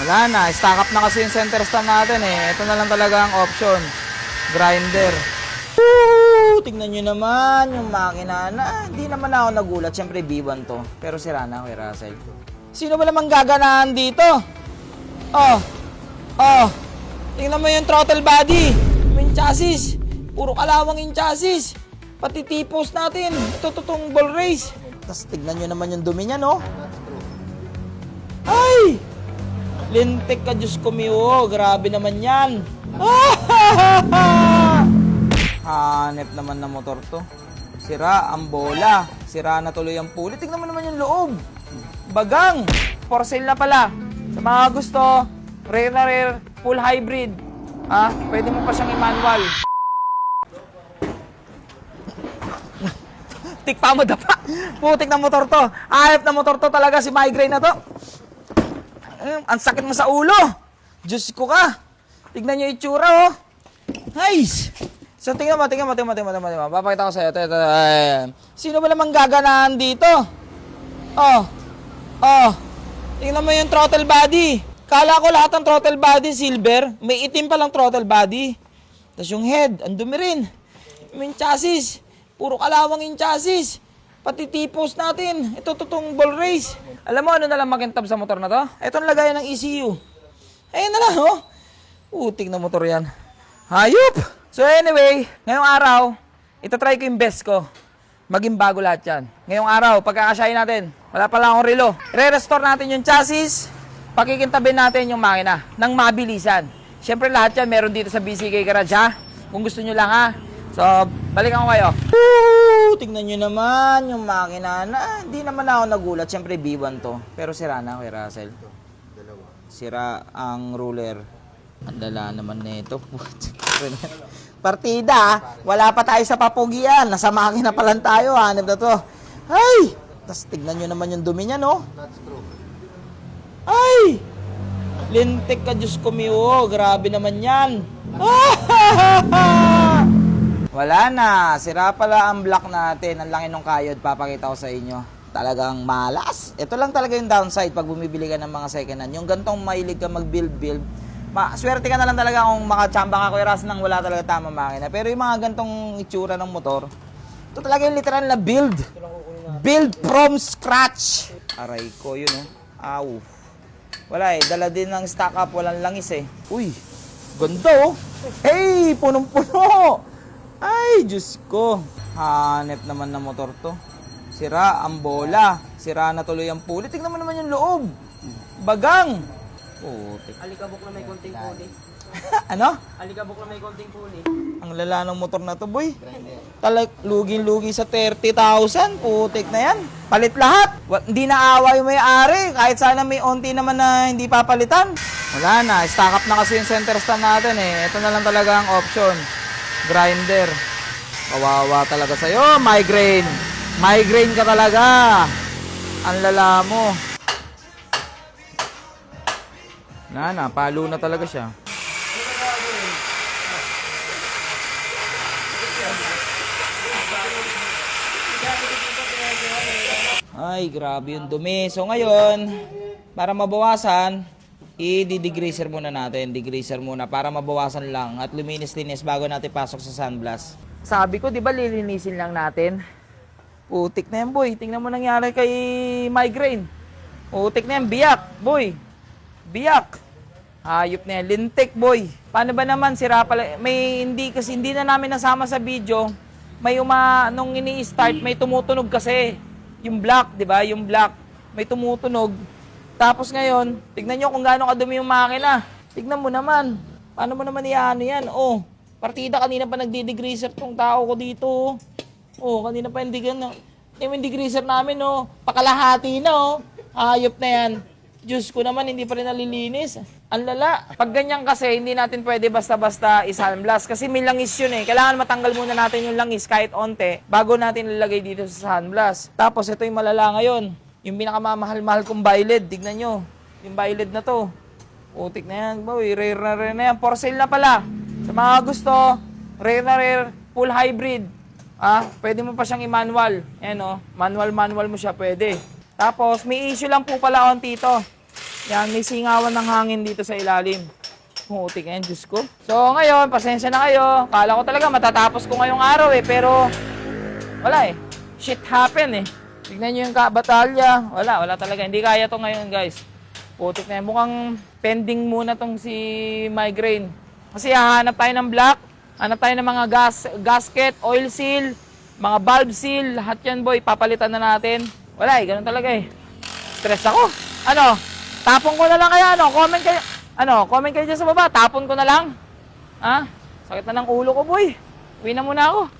Wala na, stock up na kasi yung center stand natin eh. Ito na lang talaga ang option. Grinder. Woo! Tingnan nyo naman yung makina na. Hindi naman ako nagulat. Siyempre B1 to. Pero sira na, Kuya Russell. Sino ba namang gaganahan dito? Oh. Oh. Tingnan mo yung throttle body. Yung chassis. Puro kalawang yung chassis. Pati tipos natin. Ito totoong ball race. Tapos tignan nyo naman yung dumi niya, no? Ay! Lintik ka, Diyos ko miyo. Grabe naman yan. Hanep naman na motor to. Sira ang bola. Sira na tuloy ang pulit. Tignan mo naman yung loob. Bagang. For sale na pala. Sa mga gusto, rare na rare, full hybrid. Pwede mo pa siyang i-manual. Tikpa mo dapa. Putik na motor to. Hanep na motor to talaga si migraine na to. Ang sakit mo sa ulo. Diyos ko ka. Tignan nyo yung itsura, oh. Nice. So, tingnan mo. Papakita ko sa'yo. Ito. Sino ba namang gaganahan dito? Oh. Tingnan mo yung throttle body. Kala ko lahat ng throttle body silver. May itim palang throttle body. Tapos yung head, ang dumi rin. Yung chassis. Puro kalawang yung chassis. Pati tipos natin. Ito totoong ball race. Alam mo ano na lang makintab sa motor na to? Ito ang lagayan ng ECU. Ayun na lang, oh. Putik na motor yan. Hayop! So anyway, ngayong araw, itatry ko yung best ko. Maging bago lahat yan. Ngayong araw, pagkakasyahin natin, wala pa lang akong relo. Re-restore natin yung chassis, pakikintabin natin yung makina ng mabilisan. Siyempre lahat yan meron dito sa BCK Garage, ha? Kung gusto nyo lang, ha? So, balikan ko kayo. Tingnan nyo naman yung makina na. Hindi naman ako nagulat. Siyempre B1 to. Pero sira na, Kuya Russell. Sira ang ruler. Ang dala naman nito. Partida, wala pa tayo sa papugian. Nasa makina pa lang tayo, hanap na to. Ay! Tapos tignan nyo naman yung dumi niya, no? Ay! Lintik ka, Diyos ko miyo. Grabe naman yan. Wala na. Sira pala ang block natin. Ang laki ng kayod. Papakita ko sa inyo. Talagang malas. Ito lang talaga yung downside pag bumibili ka ng mga second hand. Yung gantong mahilig ka mag-build. Swerte ka na lang talaga kung makachamba ka, Kuya Ras, nang wala talaga tamang makina. Pero yung mga gantong itsura ng motor, ito talaga yung literal na build. Build from scratch. Aray ko, yun, oh. Aw. Wala eh. Dala din ng stock up. Walang langis eh. Uy. Ganda, oh. Hey! Punong-puno. Ay, Diyos ko. Hanep naman na motor to. Sira ang bola. Sira na tuloy ang pulit. Tignan mo naman yung loob. Bagang. Putik. Alikabok na may konting puli. Ano? Alikabok na may konting puli. Ang lala ng motor na to, boy. Luging-lugi sa 30,000. Putik na yan. Palit lahat. Hindi naawa yung may-ari. Kahit sana may onti naman na hindi papalitan. Wala na. Stock up na kasi yung center stand natin eh. Ito na lang talaga ang option. Grinder. Kawawa talaga sa'yo. Migraine. Migraine ka talaga. Ang lala mo. Palo na talaga siya. Ay, grabe yung dumi. So ngayon, para mabawasan, i-degreaser muna natin. Degreaser muna para mabawasan lang at luminis-linis bago natin pasok sa sunblast. Sabi ko, di ba lilinisin lang natin? Putik na yan, boy. Tingnan mo nangyari kay migraine. Putik na yan, biyak, boy. Biyak. Hayop na yan. Lintik, boy. Paano ba naman? Sira pala. Hindi na namin nasama sa video. Nung ini-start, may tumutunog kasi. Yung block, di ba? Yung block. May tumutunog. Tapos ngayon, tignan nyo kung gaano kadumi yung makina. Tignan mo naman. Paano mo naman iano yan? Oh, partida kanina pa nagdi-degreaser tong tao ko dito. Oh, kanina pa yung degreaser namin, oh. Pakalahati na, oh. Hayop na yan. Diyos ko naman, hindi pa rin nalilinis. Ang lala. Pag ganyan kasi, hindi natin pwede basta-basta i-sunblast. Kasi may langis yun eh. Kailangan matanggal muna natin yung langis kahit onte bago natin ilalagay dito sa sunblast. Tapos ito yung malala ngayon. Yung pinakamamahal-mahal kong Byled. Tignan nyo. Yung Byled na to. Utik na yan. Boy, rare na rare na yan. For sale na pala. Sa mga gusto, rare na rare, full hybrid. Pwede mo pa siyang i-manual. Ayan, oh. Manual mo siya, pwede. Tapos, may issue lang po pala on tito. Yan, may singawan ng hangin dito sa ilalim. Putik yan, Diyos ko. So ngayon, pasensya na kayo. Kala ko talaga matatapos ko ngayong araw eh, pero wala eh. Shit happen eh. Tignan nyo yung batalya. Wala talaga. Hindi kaya to ngayon, guys. Putik na yan. Mukhang pending muna tong si migraine. Kasi hahanap tayo ng block, hanap tayo ng mga gasket, oil seal, mga valve seal, lahat yan boy, papalitan na natin. Wala eh, ganun talaga eh. Stress ako. Ano? Tapon ko na lang kaya, ano? Comment kayo dyan sa baba, tapon ko na lang. Ha? Sakit na ng ulo ko boy. Uwi na muna ako.